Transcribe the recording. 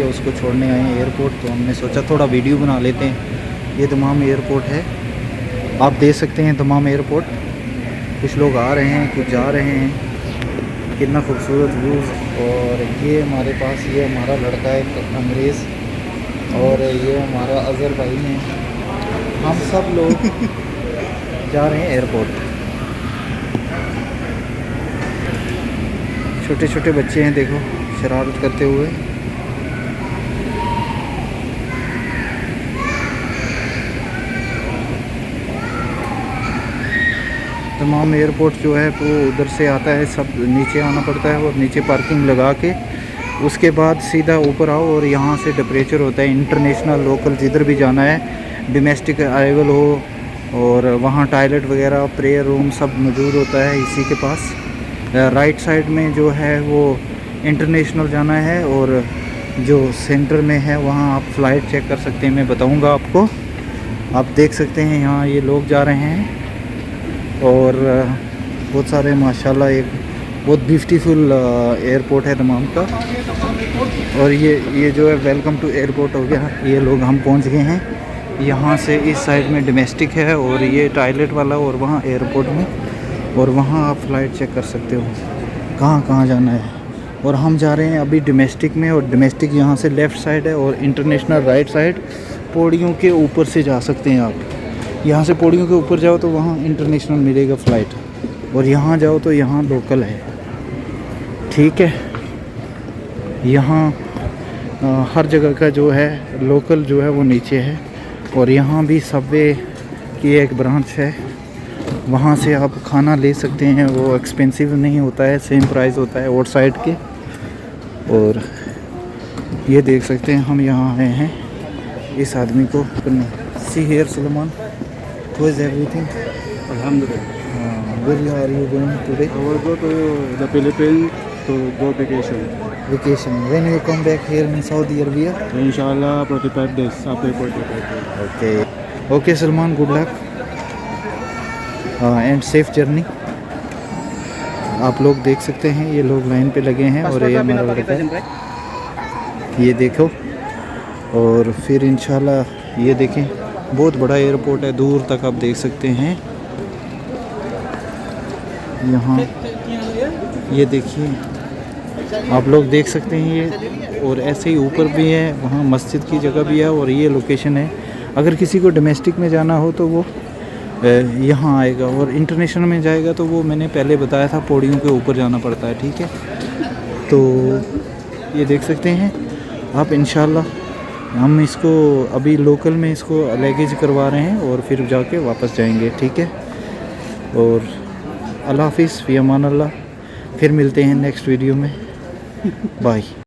है उसको छोड़ने आए हैं एयरपोर्ट, तो हमने सोचा थोड़ा वीडियो बना लेते हैं। ये तमाम एयरपोर्ट है, आप देख सकते हैं तमाम एयरपोर्ट। कुछ लोग आ रहे हैं, कुछ जा रहे हैं। कितना खूबसूरत व्यूज़। और ये हमारे पास ये हमारा लड़का है अंग्रेज़, और ये हमारा अज़हर भाई हैं। हम सब लोग जा रहे हैं एयरपोर्ट। छोटे छोटे बच्चे हैं, देखो शरारत करते हुए। तमाम एयरपोर्ट जो है वो उधर से आता है, सब नीचे आना पड़ता है और नीचे पार्किंग लगा के उसके बाद सीधा ऊपर आओ। और यहाँ से टेम्परेचर होता है इंटरनेशनल, लोकल जिधर भी जाना है, डोमेस्टिक अराइवल हो, और वहाँ टॉयलेट वगैरह, प्रेयर रूम सब मौजूद होता है इसी के पास। राइट साइड में जो है वो इंटरनेशनल जाना है, और जो सेंटर में है वहाँ आप फ़्लाइट चेक कर सकते हैं, मैं बताऊँगा आपको। आप देख सकते हैं यहाँ ये लोग जा रहे हैं, और बहुत सारे माशाल्लाह, एक बहुत ब्यूटीफुल एयरपोर्ट है दमाम का। और ये जो है वेलकम टू एयरपोर्ट हो गया। ये लोग हम पहुंच गए हैं। यहाँ से इस साइड में डोमेस्टिक है, और ये टॉयलेट वाला, और वहाँ एयरपोर्ट में, और वहाँ आप फ़्लाइट चेक कर सकते हो कहाँ कहाँ जाना है। और हम जा रहे हैं अभी डोमेस्टिक में, और डोमेस्टिक यहाँ से लेफ़्ट साइड है और इंटरनेशनल राइट साइड। पौड़ियों के ऊपर से जा सकते हैं आप। यहाँ से पौड़ियों के ऊपर जाओ तो वहाँ इंटरनेशनल मिलेगा फ़्लाइट, और यहाँ जाओ तो यहाँ लोकल है, ठीक है। यहाँ हर जगह का जो है लोकल जो है वो नीचे है। और यहाँ भी सबवे की एक ब्रांच है, वहाँ से आप खाना ले सकते हैं, वो एक्सपेंसिव नहीं होता है, सेम प्राइस होता है आउटसाइड के। और ये देख सकते हैं हम यहाँ आए हैं इस आदमी को करने। See here Salman, how is everything? Alhamdulillah. Where are you going today? I will go to the Philippines to go vacation. Vacation. When you come back here in Saudi Arabia? Inshallah, 45 days. After 45 days. Okay. Okay, Salman. Good luck. And safe journey. आप लोग देख सकते हैं ये लोग line पे लगे हैं, और ये हमारा लड़का है, ये देखो। और फिर इंशाल्लाह ये देखें, बहुत बड़ा एयरपोर्ट है, दूर तक आप देख सकते हैं। यहाँ ये देखिए, आप लोग देख सकते हैं ये। और ऐसे ही ऊपर भी है, वहाँ मस्जिद की जगह भी है, और ये लोकेशन है। अगर किसी को डोमेस्टिक में जाना हो तो वो यहाँ आएगा, और इंटरनेशनल में जाएगा तो वो मैंने पहले बताया था, पौड़ियों के ऊपर जाना पड़ता है, ठीक है। तो ये देख सकते हैं आप। इंशाल्लाह हम इसको अभी लोकल में इसको लगेज करवा रहे हैं, और फिर जाके वापस जाएंगे, ठीक है। और अल्लाह हाफिज़, फ़ी अमान अल्लाह। फिर मिलते हैं नेक्स्ट वीडियो में। बाय।